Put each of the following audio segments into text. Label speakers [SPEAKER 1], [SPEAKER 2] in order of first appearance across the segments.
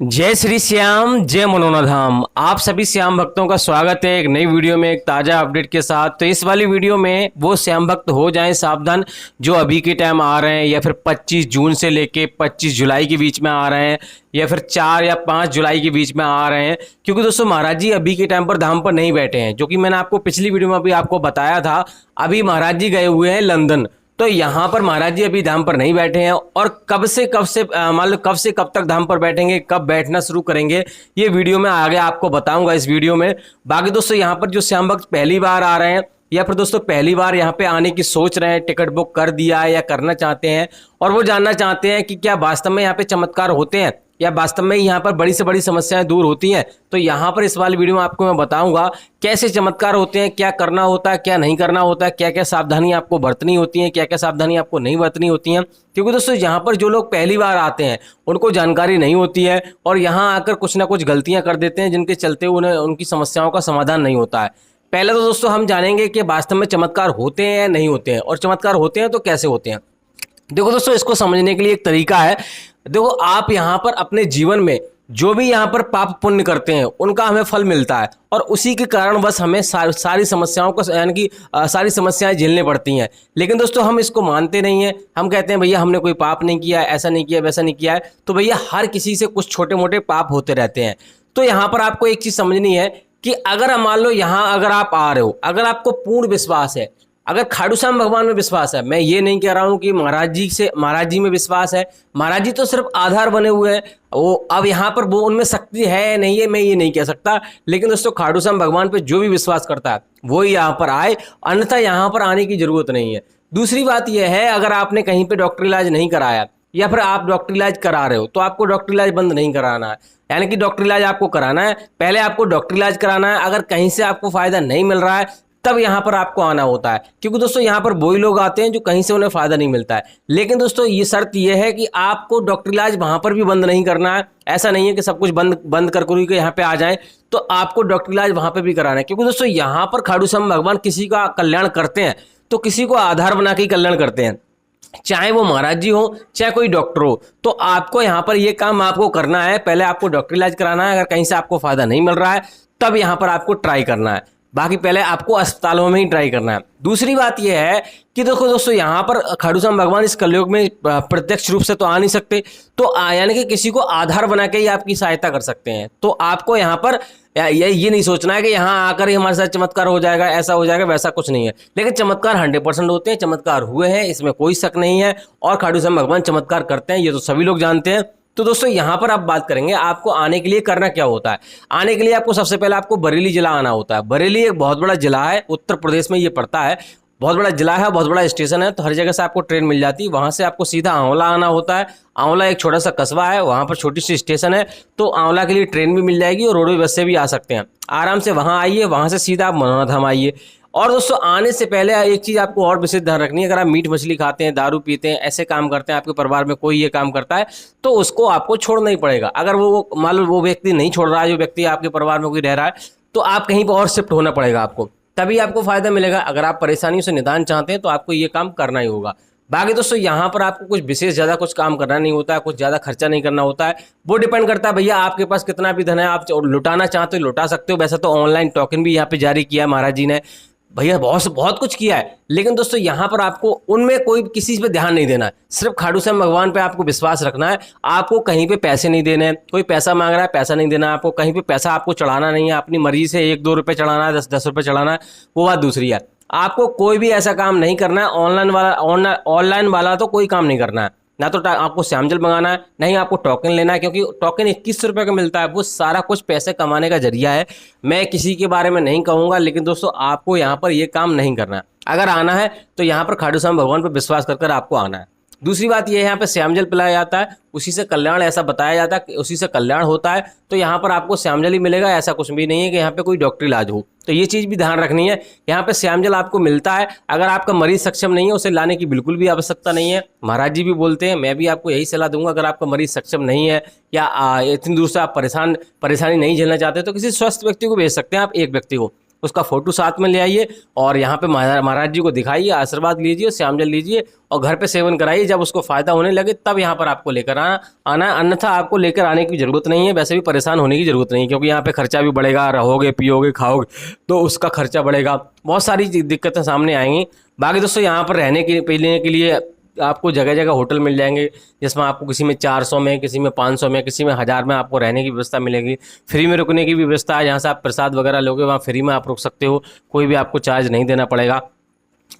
[SPEAKER 1] जय श्री श्याम, जय मनोना धाम। आप सभी श्याम भक्तों का स्वागत है एक नई वीडियो में, एक ताज़ा अपडेट के साथ। तो इस वाली वीडियो में वो श्याम भक्त हो जाएं सावधान जो अभी के टाइम आ रहे हैं, या फिर 25 जून से लेके 25 जुलाई के बीच में आ रहे हैं, या फिर 4 या 5 जुलाई के बीच में आ रहे हैं। क्योंकि दोस्तों महाराज जी अभी के टाइम पर धाम पर नहीं बैठे हैं, जो कि मैंने आपको पिछली वीडियो में भी आपको बताया था। अभी महाराज जी गए हुए हैं लंदन। तो यहाँ पर महाराज जी अभी धाम पर नहीं बैठे हैं, और कब से मान लो कब से कब तक धाम पर बैठेंगे, कब बैठना शुरू करेंगे, ये वीडियो में आगे आपको बताऊंगा इस वीडियो में। बाकी दोस्तों यहाँ पर जो श्याम भक्त पहली बार आ रहे हैं, या फिर दोस्तों पहली बार यहाँ पे आने की सोच रहे हैं, टिकट बुक कर दिया है या करना चाहते हैं, और वो जानना चाहते हैं कि क्या वास्तव में यहाँ पे चमत्कार होते हैं या वास्तव में यहाँ पर बड़ी से बड़ी समस्याएं दूर होती हैं। तो यहाँ पर इस वाली वीडियो में आपको मैं बताऊंगा कैसे चमत्कार होते हैं, क्या करना होता है, क्या नहीं करना होता है, क्या क्या सावधानी आपको बरतनी होती हैं, क्या क्या सावधानी आपको नहीं बरतनी होती हैं। क्योंकि दोस्तों यहाँ पर जो लोग पहली बार आते हैं उनको जानकारी नहीं होती है, और यहाँ आकर कुछ ना कुछ गलतियाँ कर देते हैं, जिनके चलते उन्हें उनकी समस्याओं का समाधान नहीं होता है। पहले तो दोस्तों हम जानेंगे कि वास्तव में चमत्कार होते हैं या नहीं होते हैं, और चमत्कार होते हैं तो कैसे होते हैं। देखो दोस्तों, इसको समझने के लिए एक तरीका है। देखो, आप यहाँ पर अपने जीवन में जो भी यहाँ पर पाप पुण्य करते हैं उनका हमें फल मिलता है, और उसी के कारण बस हमें सारी समस्याओं को यानी कि सारी समस्याएं झेलनी पड़ती हैं। लेकिन दोस्तों हम इसको मानते नहीं हैं। हम कहते हैं भैया हमने कोई पाप नहीं किया है, ऐसा नहीं किया, वैसा नहीं किया है। तो भैया हर किसी से कुछ छोटे मोटे पाप होते रहते हैं। तो यहाँ पर आपको एक चीज़ समझनी है कि अगर मान लो यहाँ अगर आप आ रहे हो, अगर आपको पूर्ण विश्वास है, अगर खाटू श्याम भगवान में विश्वास है, मैं ये नहीं कह रहा हूं कि महाराज जी में विश्वास है। महाराज जी तो सिर्फ आधार बने हुए हैं। वो अब यहाँ पर वो उनमें शक्ति है नहीं है, मैं ये नहीं कह सकता। लेकिन दोस्तों खाटू श्याम भगवान पे जो भी विश्वास करता है वो ही यहाँ पर आए, अन्यथा यहाँ पर आने की जरूरत नहीं है। दूसरी बात यह है, अगर आपने कहीं पे डॉक्टर इलाज नहीं कराया, या फिर आप डॉक्टर इलाज करा रहे हो, तो आपको डॉक्टर इलाज बंद नहीं कराना है। यानी कि डॉक्टर इलाज आपको कराना है, पहले आपको डॉक्टर इलाज कराना है। अगर कहीं से आपको फायदा नहीं मिल रहा है तब यहाँ पर आपको आना होता है। क्योंकि दोस्तों यहाँ पर वही लोग आते हैं जो कहीं से उन्हें फायदा नहीं मिलता है। लेकिन दोस्तों ये शर्त ये है कि आपको डॉक्टर इलाज वहाँ पर भी बंद नहीं करना है। ऐसा नहीं है कि सब कुछ बंद कर के यहाँ पे आ जाए, तो आपको डॉक्टर इलाज वहाँ पे भी कराना है। क्योंकि दोस्तों यहाँ पर खाटू श्याम भगवान किसी का कल्याण करते हैं तो किसी को आधार बना के कल्याण करते हैं, चाहे वो महाराज जी हो चाहे कोई डॉक्टर हो। तो आपको यहाँ पर ये काम आपको करना है, पहले आपको डॉक्टर इलाज कराना है। अगर कहीं से आपको फायदा नहीं मिल रहा है तब यहाँ पर आपको ट्राई करना है, बाकी पहले आपको अस्पतालों में ही ट्राई करना है। दूसरी बात यह है कि देखो दोस्तों यहाँ पर खाटू श्याम भगवान इस कलयुग में प्रत्यक्ष रूप से तो आ नहीं सकते, तो यानी कि किसी को आधार बना के ही आपकी सहायता कर सकते हैं। तो आपको यहाँ पर ये नहीं सोचना है कि यहाँ आकर ही हमारे साथ चमत्कार हो जाएगा, ऐसा हो जाएगा, वैसा कुछ नहीं है। लेकिन चमत्कार 100% होते हैं, चमत्कार हुए हैं, इसमें कोई शक नहीं है। और खाटू श्याम भगवान चमत्कार करते हैं, ये तो सभी लोग जानते हैं। तो दोस्तों यहाँ पर आप बात करेंगे आपको आने के लिए करना क्या होता है। आने के लिए आपको सबसे पहले आपको बरेली जिला आना होता है। बरेली एक बहुत बड़ा जिला है, उत्तर प्रदेश में ये पड़ता है। बहुत बड़ा जिला है, बहुत बड़ा स्टेशन है, तो हर जगह से आपको ट्रेन मिल जाती है। वहाँ से आपको सीधा आंवला आना होता है। आंवला एक छोटा सा कस्बा है, वहाँ पर छोटी सी स्टेशन है, तो आंवला के लिए ट्रेन भी मिल जाएगी और रोडवेज बस से भी आ सकते हैं। आराम से वहाँ आइए, वहाँ से सीधा आप मनोना धाम आइए। और दोस्तों आने से पहले एक चीज़ आपको और विशेष ध्यान रखनी है, अगर आप मीट मछली खाते हैं, दारू पीते हैं, ऐसे काम करते हैं, आपके परिवार में कोई ये काम करता है, तो उसको आपको छोड़ना ही पड़ेगा। अगर वो मान लो वो व्यक्ति नहीं छोड़ रहा है, जो व्यक्ति आपके परिवार में कोई रह रहा है, तो आप कहीं पर और शिफ्ट होना पड़ेगा आपको, तभी आपको फायदा मिलेगा। अगर आप परेशानियों से निदान चाहते हैं तो आपको ये काम करना ही होगा। बाकी दोस्तों यहाँ पर आपको कुछ विशेष ज़्यादा कुछ काम करना नहीं होता है, कुछ ज़्यादा खर्चा नहीं करना होता है। वो डिपेंड करता है भैया आपके पास कितना भी धन है, आप लुटाना चाहते हो लुटा सकते हो। वैसे तो ऑनलाइन टोकन भी यहाँ पे जारी किया है महाराज जी ने, भैया बहुत कुछ किया है। लेकिन दोस्तों यहाँ पर आपको उनमें कोई किसी पे ध्यान नहीं देना है, सिर्फ खाटू श्याम भगवान पे आपको विश्वास रखना है। आपको कहीं पे पैसे नहीं देने हैं, कोई पैसा मांग रहा है पैसा नहीं देना है आपको, कहीं पे पैसा आपको चढ़ाना नहीं है। अपनी मर्जी से 1-2 रुपये चढ़ाना है, 10-10 रुपये चढ़ाना है, वो बात दूसरी है। आपको कोई भी ऐसा काम नहीं करना है। ऑनलाइन वाला तो कोई काम नहीं करना है। ना तो आपको श्यामजल मंगाना है, नहीं आपको टोकन लेना है, क्योंकि टोकन 21 रुपये का मिलता है। वो सारा कुछ पैसे कमाने का जरिया है। मैं किसी के बारे में नहीं कहूँगा, लेकिन दोस्तों आपको यहाँ पर ये काम नहीं करना है। अगर आना है तो यहाँ पर खाटू श्याम भगवान पर विश्वास कर आपको आना है। दूसरी बात यह है, यहाँ पे श्यामजल पिलाया जाता है, उसी से कल्याण, ऐसा बताया जाता है कि उसी से कल्याण होता है। तो यहाँ पर आपको श्यामजल ही मिलेगा, ऐसा कुछ भी नहीं है कि यहाँ पे कोई डॉक्टर इलाज हो। तो ये चीज़ भी ध्यान रखनी है, यहाँ पे श्यामजल आपको मिलता है। अगर आपका मरीज सक्षम नहीं है, उसे लाने की बिल्कुल भी आवश्यकता नहीं है। महाराज जी भी बोलते हैं, मैं भी आपको यही सलाह दूंगा, अगर आपका मरीज सक्षम नहीं है या इतनी दूर से आप परेशानी नहीं झेलना चाहते, तो किसी स्वस्थ व्यक्ति को भेज सकते हैं आप, एक व्यक्ति को। उसका फोटो साथ में ले आइए और यहाँ पे महाराज जी को दिखाइए, आशीर्वाद लीजिए, श्याम जल लीजिए और घर पे सेवन कराइए। जब उसको फायदा होने लगे तब यहाँ पर आपको लेकर आना है, अन्यथा आपको लेकर आने की जरूरत नहीं है। वैसे भी परेशान होने की जरूरत नहीं है, क्योंकि यहाँ पे खर्चा भी बढ़ेगा, रहोगे पियोगे खाओगे तो उसका खर्चा बढ़ेगा, बहुत सारी दिक्कतें सामने आएंगी। बाकी दोस्तों यहाँ पर रहने के पीने के लिए आपको जगह जगह होटल मिल जाएंगे, जिसमें आपको किसी में 400 में, किसी में 500 में, किसी में 1000 में आपको रहने की व्यवस्था मिलेगी। फ्री में रुकने की भी व्यवस्था है, जहाँ से आप प्रसाद वगैरह लोगे वहाँ फ्री में आप रुक सकते हो, कोई भी आपको चार्ज नहीं देना पड़ेगा।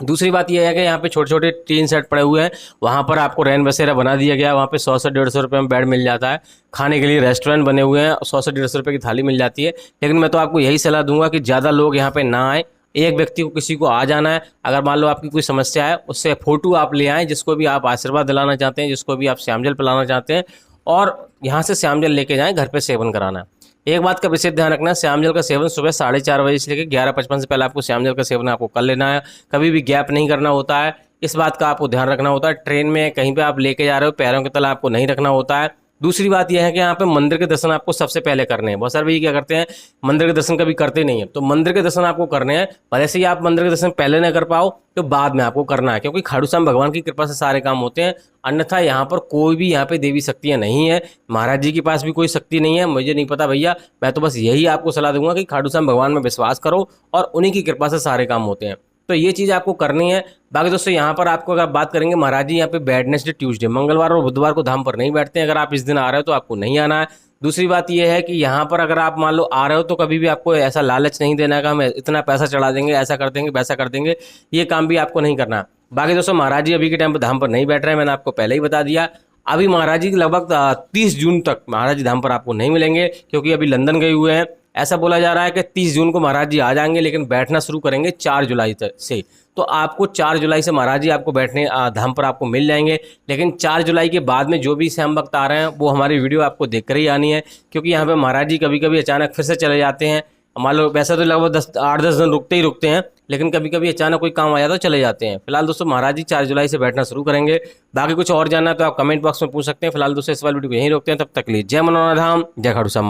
[SPEAKER 1] दूसरी बात यह है कि यहाँ पे छोटे छोटे टीन सेट पड़े हुए हैं, वहाँ पर आपको रैन बसेरा बना दिया गया है। वहाँ पे 100 से 150 रुपये में बेड मिल जाता है। खाने के लिए रेस्टोरेंट बने हुए हैं, 100 से 150 रुपये की थाली मिल जाती है। लेकिन मैं तो आपको यही सलाह दूंगा कि ज़्यादा लोग यहाँ पे ना आए, एक व्यक्ति को किसी को आ जाना है। अगर मान लो आपकी कोई समस्या है, उससे फोटो आप ले आएँ, जिसको भी आप आशीर्वाद दिलाना चाहते हैं, जिसको भी आप श्यामजल पिलाना चाहते हैं, और यहाँ से श्यामजल लेके जाएँ, घर पर सेवन कराना है। एक बात का विशेष ध्यान रखना है, श्यामजल का सेवन सुबह 4:30 बजे से लेकर 11:55 से पहले आपको श्यामजल का सेवन आपको कर लेना है। कभी भी गैप नहीं करना होता है, इस बात का आपको ध्यान रखना होता है। ट्रेन में कहीं पे आप लेके जा रहे हो, पैरों के तले आपको नहीं रखना होता है। दूसरी बात यह है कि यहाँ पे मंदिर के दर्शन आपको सबसे पहले करने हैं। बहुत सारे भैया क्या करते हैं, मंदिर के दर्शन कभी करते नहीं है, तो मंदिर के दर्शन आपको करने हैं। भले से ही आप मंदिर के दर्शन पहले ना कर पाओ तो बाद में आपको करना है, क्योंकि खाटू श्याम भगवान की कृपा से सारे काम होते हैं। अन्यथा यहाँ पर कोई भी यहाँ पे देवी शक्तियाँ नहीं है, महाराज जी के पास भी कोई शक्ति नहीं है। मुझे नहीं पता भैया, मैं तो बस यही आपको सलाह दूंगा कि खाटू श्याम भगवान में विश्वास करो और उन्हीं की कृपा से सारे काम होते हैं। तो ये चीज़ आपको करनी है। बाकी दोस्तों यहाँ पर आपको अगर बात करेंगे, महाराज जी यहाँ पे वेडनेसडे, ट्यूसडे, मंगलवार और बुधवार को धाम पर नहीं बैठते हैं। अगर आप इस दिन आ रहे हो तो आपको नहीं आना है। दूसरी बात यह है कि यहाँ पर अगर आप मान लो आ रहे हो तो कभी भी आपको ऐसा लालच नहीं देना है कि हम इतना पैसा चढ़ा देंगे, ऐसा कर देंगे, वैसा कर देंगे, ये काम भी आपको नहीं करना। बाकी दोस्तों महाराज जी अभी के टाइम पर धाम पर नहीं बैठ रहे हैं, मैंने आपको पहले ही बता दिया। अभी महाराज जी लगभग 30 जून तक महाराज जी धाम पर आपको नहीं मिलेंगे, क्योंकि अभी लंदन गए हुए हैं। ऐसा बोला जा रहा है कि 30 जून को महाराज जी आ जाएंगे, लेकिन बैठना शुरू करेंगे 4 जुलाई तक से। तो आपको 4 जुलाई से महाराज जी आपको बैठने धाम पर आपको मिल जाएंगे। लेकिन 4 जुलाई के बाद में जो भी श्याम भक्त आ रहे हैं वो हमारी वीडियो आपको देख कर ही आनी है, क्योंकि यहाँ पे महाराज जी कभी कभी अचानक फिर से चले जाते हैं। मान लो वैसे तो लगभग 8-10 दिन रुकते हैं, लेकिन कभी कभी अचानक कोई काम आ जाता है तो चले जाते हैं। फिलहाल दोस्तों महाराज जी 4 जुलाई से बैठना शुरू करेंगे। बाकी कुछ और जानना है तो आप कमेंट बॉक्स में पूछ सकते हैं। फिलहाल दोस्तों इस वाली वीडियो को यहीं रोकते हैं, तब तक के लिए जय मनोनाधाम, जय खाटू श्याम।